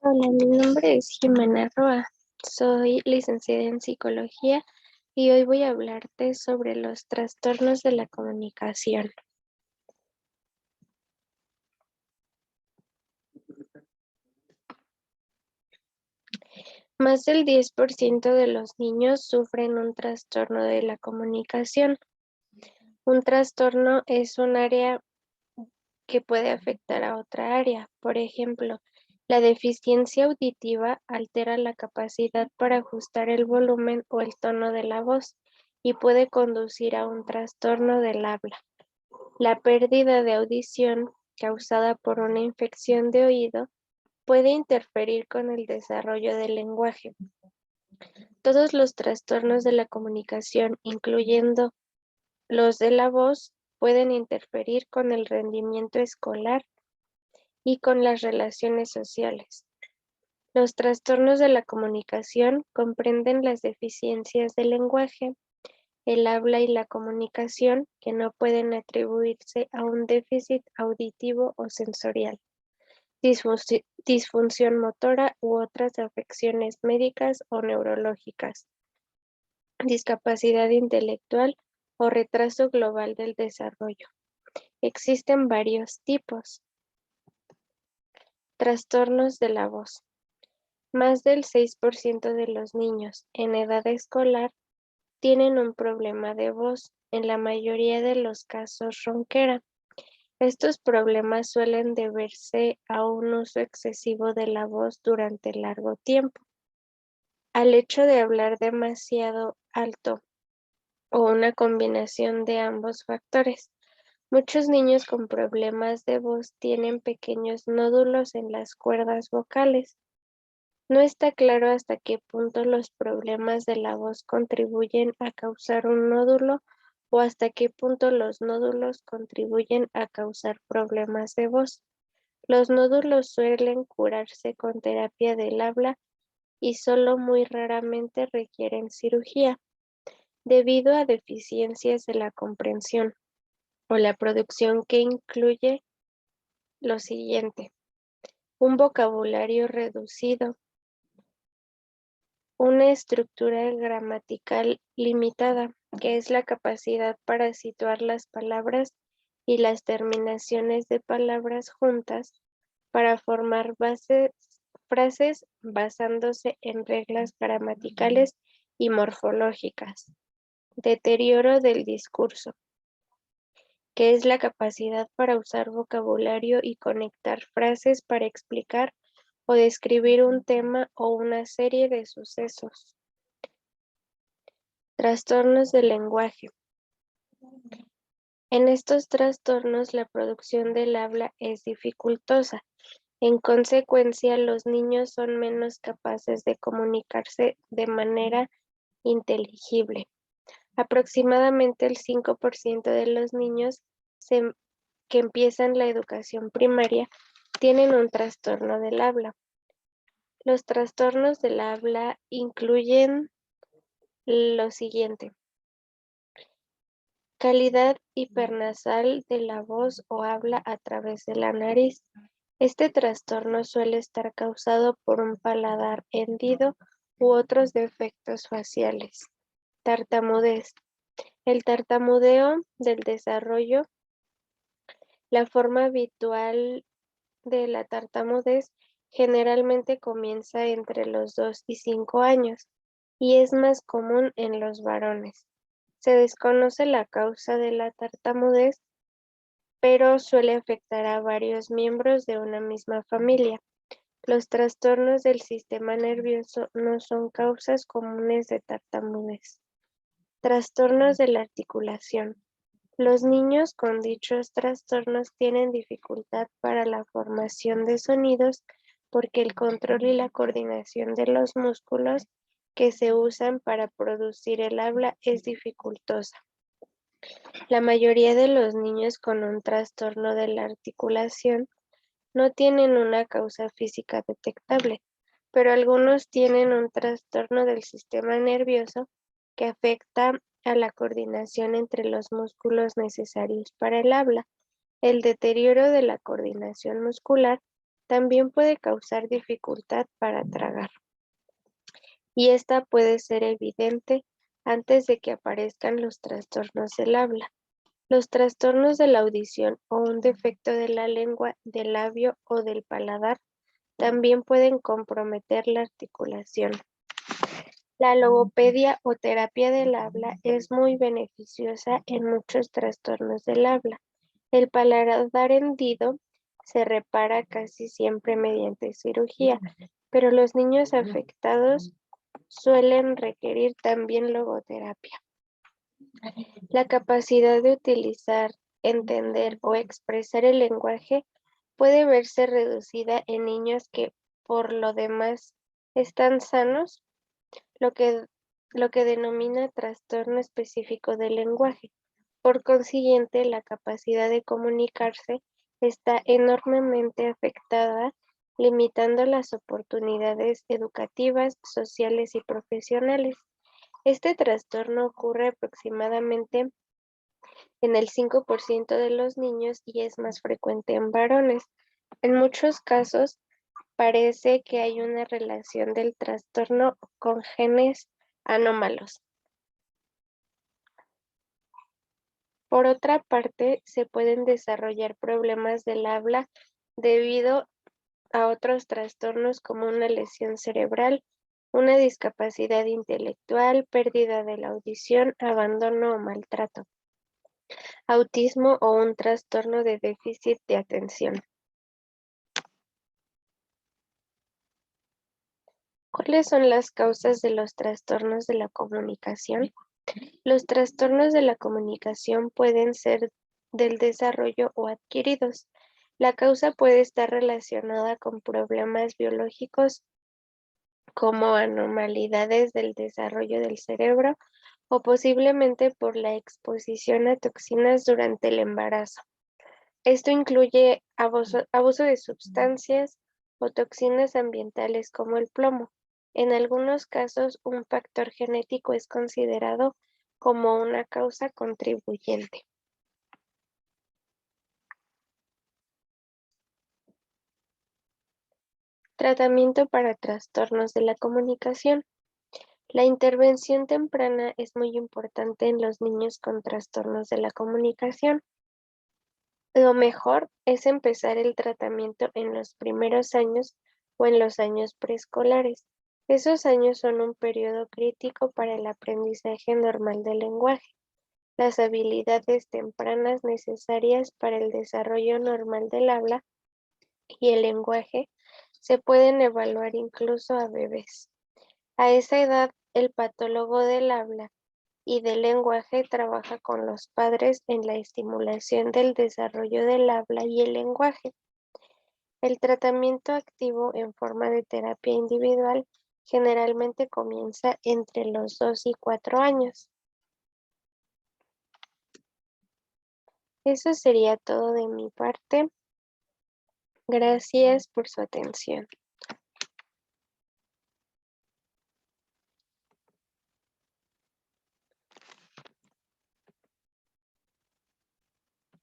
Hola, mi nombre es Jimena Roa. Soy licenciada en psicología y hoy voy a hablarte sobre los trastornos de la comunicación. Más del 10% de los niños sufren un trastorno de la comunicación. Un trastorno es un área que puede afectar a otra área. Por ejemplo, la deficiencia auditiva altera la capacidad para ajustar el volumen o el tono de la voz y puede conducir a un trastorno del habla. La pérdida de audición causada por una infección de oído puede interferir con el desarrollo del lenguaje. Todos los trastornos de la comunicación, incluyendo los de la voz, pueden interferir con el rendimiento escolar y con las relaciones sociales. Los trastornos de la comunicación comprenden las deficiencias del lenguaje, el habla y la comunicación que no pueden atribuirse a un déficit auditivo o sensorial, disfunción motora u otras afecciones médicas o neurológicas, discapacidad intelectual o retraso global del desarrollo. Existen varios tipos. Trastornos de la voz. Más del 6% de los niños en edad escolar tienen un problema de voz, en la mayoría de los casos ronquera. Estos problemas suelen deberse a un uso excesivo de la voz durante largo tiempo, al hecho de hablar demasiado alto o una combinación de ambos factores. Muchos niños con problemas de voz tienen pequeños nódulos en las cuerdas vocales. No está claro hasta qué punto los problemas de la voz contribuyen a causar un nódulo o hasta qué punto los nódulos contribuyen a causar problemas de voz. Los nódulos suelen curarse con terapia del habla y solo muy raramente requieren cirugía, debido a deficiencias de la comprensión o la producción que incluye lo siguiente: un vocabulario reducido, una estructura gramatical limitada, que es la capacidad para situar las palabras y las terminaciones de palabras juntas para formar frases basándose en reglas gramaticales y morfológicas. Deterioro del discurso, que es la capacidad para usar vocabulario y conectar frases para explicar o describir un tema o una serie de sucesos. Trastornos del lenguaje. En estos trastornos la producción del habla es dificultosa. En consecuencia, los niños son menos capaces de comunicarse de manera inteligible. Aproximadamente el 5% de los niños que empiezan la educación primaria tienen un trastorno del habla. Los trastornos del habla incluyen lo siguiente: calidad hipernasal de la voz o habla a través de la nariz. Este trastorno suele estar causado por un paladar hendido u otros defectos faciales. Tartamudez. El tartamudeo del desarrollo. La forma habitual de la tartamudez generalmente comienza entre los 2 y 5 años y es más común en los varones. Se desconoce la causa de la tartamudez, pero suele afectar a varios miembros de una misma familia. Los trastornos del sistema nervioso no son causas comunes de tartamudez. Trastornos de la articulación. Los niños con dichos trastornos tienen dificultad para la formación de sonidos porque el control y la coordinación de los músculos que se usan para producir el habla es dificultosa. La mayoría de los niños con un trastorno de la articulación no tienen una causa física detectable, pero algunos tienen un trastorno del sistema nervioso que afecta a la coordinación entre los músculos necesarios para el habla. El deterioro de la coordinación muscular También puede causar dificultad para tragar, y esta puede ser evidente antes de que aparezcan los trastornos del habla. Los trastornos de la audición o un defecto de la lengua, del labio o del paladar también pueden comprometer la articulación. La logopedia o terapia del habla es muy beneficiosa en muchos trastornos del habla. El paladar hendido se repara casi siempre mediante cirugía, pero los niños afectados suelen requerir también logoterapia. La capacidad de utilizar, entender o expresar el lenguaje puede verse reducida en niños que por lo demás están sanos, lo que denomina trastorno específico del lenguaje. Por consiguiente, la capacidad de comunicarse está enormemente afectada, limitando las oportunidades educativas, sociales y profesionales. Este trastorno ocurre aproximadamente en el 5% de los niños y es más frecuente en varones. En muchos casos, parece que hay una relación del trastorno con genes anómalos. Por otra parte, se pueden desarrollar problemas del habla debido a otros trastornos como una lesión cerebral, una discapacidad intelectual, pérdida de la audición, abandono o maltrato, autismo o un trastorno de déficit de atención. ¿Cuáles son las causas de los trastornos de la comunicación? Los trastornos de la comunicación pueden ser del desarrollo o adquiridos. La causa puede estar relacionada con problemas biológicos como anormalidades del desarrollo del cerebro o posiblemente por la exposición a toxinas durante el embarazo. Esto incluye abuso de sustancias o toxinas ambientales como el plomo. En algunos casos, un factor genético es considerado como una causa contribuyente. Tratamiento para trastornos de la comunicación. La intervención temprana es muy importante en los niños con trastornos de la comunicación. Lo mejor es empezar el tratamiento en los primeros años o en los años preescolares. Esos años son un periodo crítico para el aprendizaje normal del lenguaje. Las habilidades tempranas necesarias para el desarrollo normal del habla y el lenguaje se pueden evaluar incluso a bebés. A esa edad, el patólogo del habla y del lenguaje trabaja con los padres en la estimulación del desarrollo del habla y el lenguaje. El tratamiento activo en forma de terapia individual generalmente comienza entre los 2 y 4 años. Eso sería todo de mi parte. Gracias por su atención.